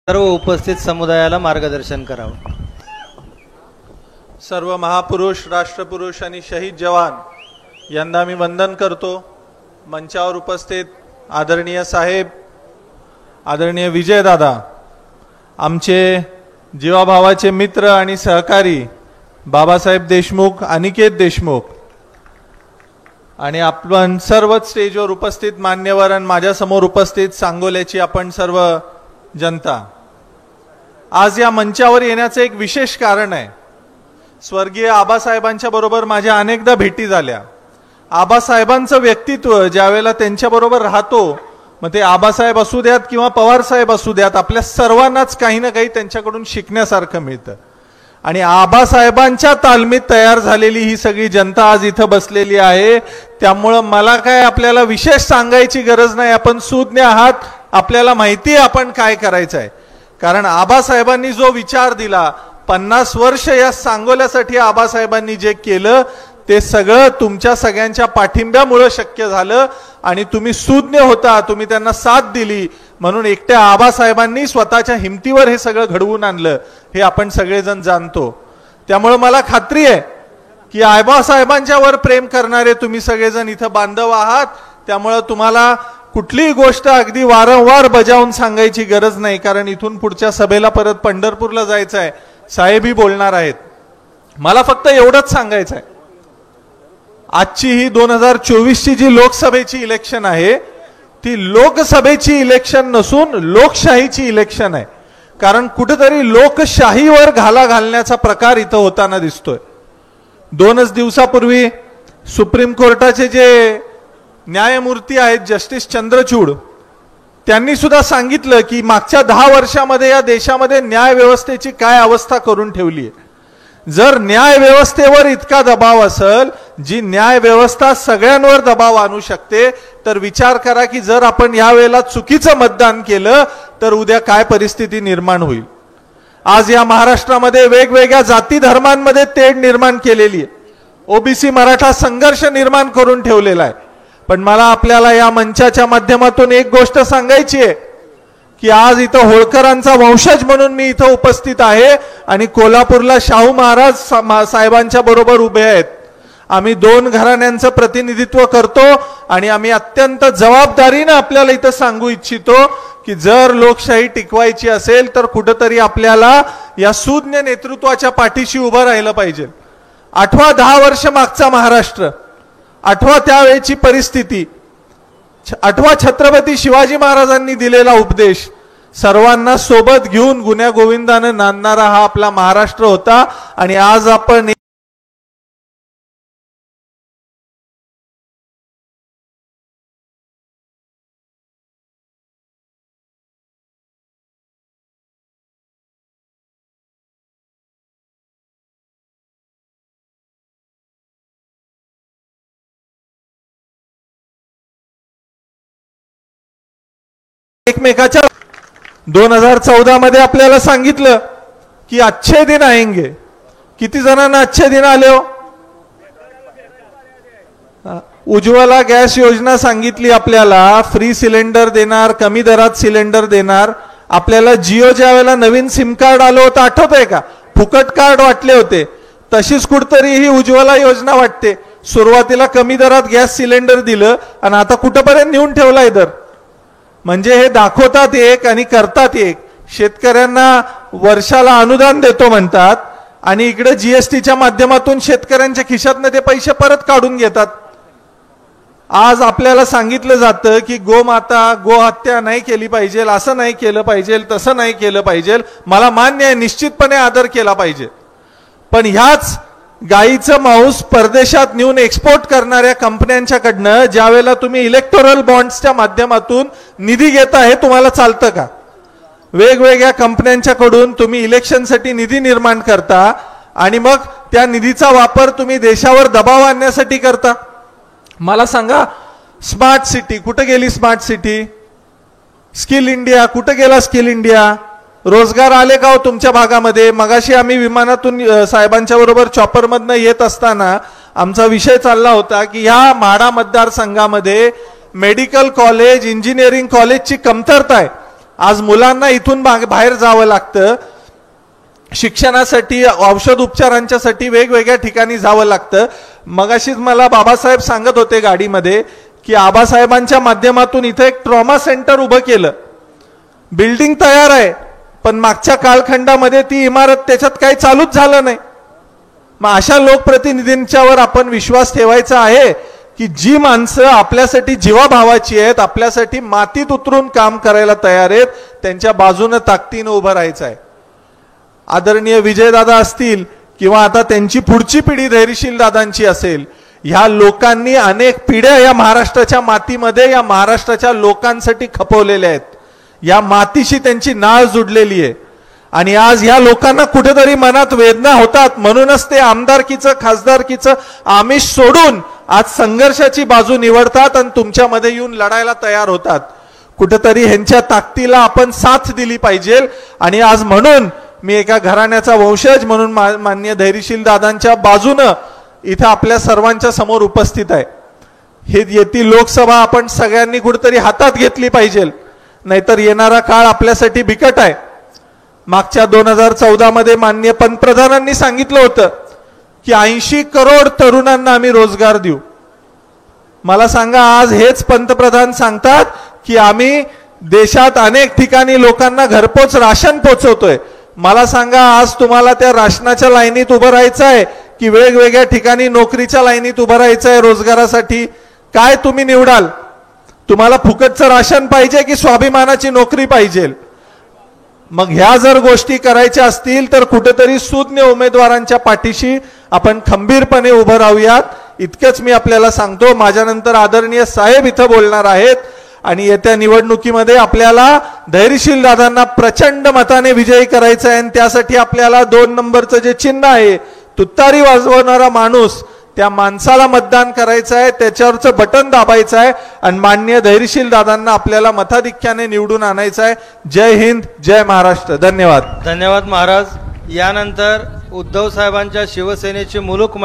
सर्व उपस्थित समुदायाला मार्गदर्शन करावं। सर्व महापुरुष, राष्ट्रपुरुष आणि शहीद जवान यांना मी वंदन करतो। मंचावर उपस्थित आदरणीय साहेब, आदरणीय विजय दादा, आमचे जीवाभावाचे मित्र आणि सहकारी बाबासाहेब देशमुख, अनिकेत देशमुख आणि आपण सर्वच स्टेजवर उपस्थित मान्यवर आणि माझ्यासमोर उपस्थित सांगोल्याची आपण सर्व जनता, आज या मंचावर येण्याचे एक विशेष कारण आहे। स्वर्गीय आबासाहेबांच्या बरोबर माझ्या अनेकदा भेटी झाल्या। आबासाहेबांचं व्यक्तित्व ज्यावेळेला त्यांच्या बरोबर राहतो, मग ते आबासाहेब असू द्यात किंवा पवार साहेब असू द्यात, आपल्या सर्वांनाच काही ना काही त्यांच्याकडून शिकण्यासारखं मिळतं। आणि आबासाहेबांच्या तालमीत तयार झालेली ही सगळी जनता आज इथं बसलेली आहे। त्यामुळे मला काय आपल्याला विशेष सांगायची गरज नाही, आपण सुज्ञ आहात, आपल्याला माहिती आहे आपण काय करायचं आहे। कारण आबासाहेबांनी जो विचार दिला, 50 वर्ष या सांगोल्यासाठी आबासाहेबांनी जे केलं ते सगळं तुमच्या सगळ्यांच्या पाठिंब्यामुळे शक्य झालं आणि तुम्ही सुज्ञ होता, तुम्ही त्यांना साथ दिली, म्हणून एकट्या आबासाहेबांनी स्वतःच्या हिमतीवर हे सगळं घडवून आणलं, हे आपण सगळेजण जाणतो। त्यामुळे मला खात्री आहे की आबासाहेबांच्या वर प्रेम करणारे तुम्ही सगळेजण इथं बांधव आहात। त्यामुळे तुम्हाला कुठलीही गोष्ट अगदी वारंवार बजावून सांगायची गरज नाही, कारण इथून पुढच्या सभेला परत पंढरपूरला जायचं आहे, साहेबही बोलणार आहेत। मला फक्त एवढंच सांगायचं आहे, आजची ही 2024ची जी लोकसभेची इलेक्शन आहे ती लोकसभेची इलेक्शन नसून लोकशाहीची इलेक्शन आहे। कारण कुठेतरी लोकशाहीवर घाला घालण्याचा प्रकार इथं होताना दिसतोय। 2 दिवसापूर्वी सुप्रीम कोर्टाचे जे न्यायमूर्ती आहेत जस्टिस चंद्रचूड, त्यांनी सुद्धा सांगितलं की मागच्या 10 वर्षामध्ये या देशामध्ये न्याय व्यवस्थेची काय अवस्था करून ठेवली आहे। जर न्याय व्यवस्थेवर इतका दबाव असेल, जी न्याय व्यवस्था सगळ्यांवर दबाव आणू शकते, तर विचार करा की जर आपण या वेळेला चुकीचं मतदान केलं तर उद्या काय परिस्थिती निर्माण होईल। आज या महाराष्ट्रामध्ये वेगवेगळ्या जाती धर्मांमध्ये तेढ निर्माण केलेली आहे, ओबीसी मराठा संघर्ष निर्माण करून ठेवलेला आहे। पण मला आपल्याला या मंचाच्या माध्यमातून एक गोष्ट सांगायची आहे की आज इथं होळकरांचा वंशज म्हणून मी इथं उपस्थित आहे आणि कोल्हापूरला शाहू महाराज साहेबांच्या बरोबर उभे आहेत। आम्ही 2 घराण्यांचं प्रतिनिधित्व करतो आणि आम्ही अत्यंत जबाबदारीने आपल्याला इथं सांगू इच्छितो की जर लोकशाही टिकवायची असेल तर कुठेतरी आपल्याला या सुज्ञ नेतृत्वाच्या पाठीशी उभं राहिलं पाहिजे। आठवा 10 वर्ष मागचा महाराष्ट्र, आठवा त्यावेळेची परिस्थिती, आठवा छत्रपती शिवाजी महाराजांनी दिलेला उपदेश, सर्वांना सोबत घेऊन गुण्या गोविंदाने नांदणारा हा आपला महाराष्ट्र होता। आणि आज आपण एकमेकाच्या 2014 मध्ये आपल्याला सांगितलं की अच्छे दिन आएंगे। किती जणांना अच्छे दिन आले हो? उज्ज्वला गॅस योजना सांगितली आपल्याला, फ्री सिलेंडर देणार, कमी दरात सिलेंडर देणार। आपल्याला जिओ ज्या वेळेला नवीन सिम कार्ड आलं होतं आठवतंय का, फुकट कार्ड वाटले होते, तशीच कुठतरी ही उज्ज्वला योजना वाटते। सुरुवातीला कमी दरात गॅस सिलेंडर दिलं आणि आता कुठपर्यंत नेऊन ठेवलाय दर। म्हणजे हे दाखवतात एक आणि करतात एक। शेतकऱ्यांना वर्षाला अनुदान देतो म्हणतात आणि इकडे जीएसटीच्या माध्यमातून शेतकऱ्यांच्या खिशातनं ते पैसे परत काढून घेतात। आज आपल्याला सांगितलं जातं की गोमाता, गोहत्या नाही केली पाहिजे, असं नाही केलं पाहिजे, तसं नाही केलं पाहिजे। मला मान्य आहे, निश्चितपणे आदर केला पाहिजे, पण ह्याच गाईचं मांस परदेशात नेऊन एक्सपोर्ट करणाऱ्या कंपन्यांच्याकडनं ज्यावेळेला तुम्ही इलेक्टोरल बॉन्ड्सच्या माध्यमातून निधी घेता, हे तुम्हाला चालतं का? वेगवेगळ्या कंपन्यांच्याकडून तुम्ही इलेक्शनसाठी निधी निर्माण करता आणि मग त्या निधीचा वापर तुम्ही देशावर दबाव आणण्यासाठी करता। मला सांगा, स्मार्ट सिटी कुठे गेली? स्मार्ट सिटी, स्किल इंडिया कुठे गेला? स्किल इंडिया, रोजगार आले का हो तुमच्या भागामध्ये? मगाशी आम्ही विमानातून साहेबांच्या बरोबर चॉपरमधनं येत असताना आमचा विषय चालला होता की ह्या म्हाडा मतदारसंघामध्ये मेडिकल कॉलेज, इंजिनिअरिंग कॉलेजची कमतरता आहे। आज मुलांना इथून बाहेर जावं लागतं, शिक्षणासाठी औषध उपचारांच्यासाठी वेगवेगळ्या ठिकाणी जावं लागतं. मगाशीच मला बाबासाहेब सांगत होते गाडीमध्ये की आबासाहेबांच्या माध्यमातून इथे एक ट्रॉमा सेंटर उभं केलं. बिल्डिंग तयार आहे, पण मागच्या कालखंडामध्ये ती इमारत त्याच्यात काही चालूच झालं नाही. मग अशा लोकप्रतिनिधींच्यावर आपण विश्वास ठेवायचा आहे की जी माणसं आपल्यासाठी जीवाभावाची आहेत, आपल्यासाठी मातीत उतरून काम करायला तयार आहेत, त्यांच्या बाजूनं ताकदीनं उभं राहायचं आहे. आदरणीय विजयदादा असतील किंवा आता त्यांची पुढची पिढी धैर्यशील दादांची असेल, ह्या लोकांनी अनेक पिढ्या या महाराष्ट्राच्या मातीमध्ये, या महाराष्ट्राच्या लोकांसाठी खपवलेल्या आहेत. या मातीशी त्यांची नाळ जुडलेली आहे. आणि आज ह्या लोकांना कुठेतरी मनात वेदना होतात, म्हणूनच ते आमदारकीचं खासदारकीचं आमिष सोडून आज संघर्षाची बाजू निवडतात आणि तुमच्यामध्ये येऊन लढायला तयार होतात. कुठेतरी ह्यांच्या ताकदीला आपण साथ दिली पाहिजे. आणि आज म्हणून मी एका घराण्याचा वंशज म्हणून माननीय धैर्यशील दादांच्या बाजूनं इथं आपल्या सर्वांच्या समोर उपस्थित आहे. हे येती लोकसभा आपण सगळ्यांनी कुठेतरी हातात घेतली पाहिजे, नाहीतर येणारा काळ आपल्यासाठी बिकट आहे. मागच्या 2014 मध्ये माननीय पंतप्रधानांनी सांगितलं होतं की 80 करोड तरुणांना आम्ही रोजगार देऊ. मला सांगा, आज हेच पंतप्रधान सांगतात की आम्ही देशात अनेक ठिकाणी लोकांना घरपोच राशन पोचवतोय. मला सांगा, आज तुम्हाला त्या राशनाच्या लाईनीत उभं राहायचं आहे की वेगवेगळ्या ठिकाणी नोकरीच्या लाईनीत उभं राहायचं आहे रोजगारासाठी? काय तुम्ही निवडाल? तुम्हाला फुकटचं राशन पाहिजे की स्वाभिमानाची नोकरी पाहिजे? मग ह्या जर गोष्टी करायच्या असतील तर कुठेतरी सुज्ञ उमेदवारांच्या पाठीशी आपण खंबीरपणे उभं राहूयात. इतकंच मी आपल्याला सांगतो. माझ्यानंतर आदरणीय साहेब इथं बोलणार आहेत आणि येत्या निवडणुकीमध्ये आपल्याला धैर्यशील दादांना प्रचंड मताने विजयी करायचं आहे. आणि त्यासाठी आपल्याला 2 नंबरचं जे चिन्ह आहे, तुतारी वाजवणारा माणूस, त्या माणसाला मतदान करायचं आहे, त्याच्यावरचं बटन दाबायचं आहे आणि माननीय धैर्यशील दादांना आपल्याला मताधिक्याने निवडून आणायचं आहे. जय हिंद, जय महाराष्ट्र. धन्यवाद. धन्यवाद महाराज. यानंतर उद्धव साहेबांच्या शिवसेनेचे मुलुक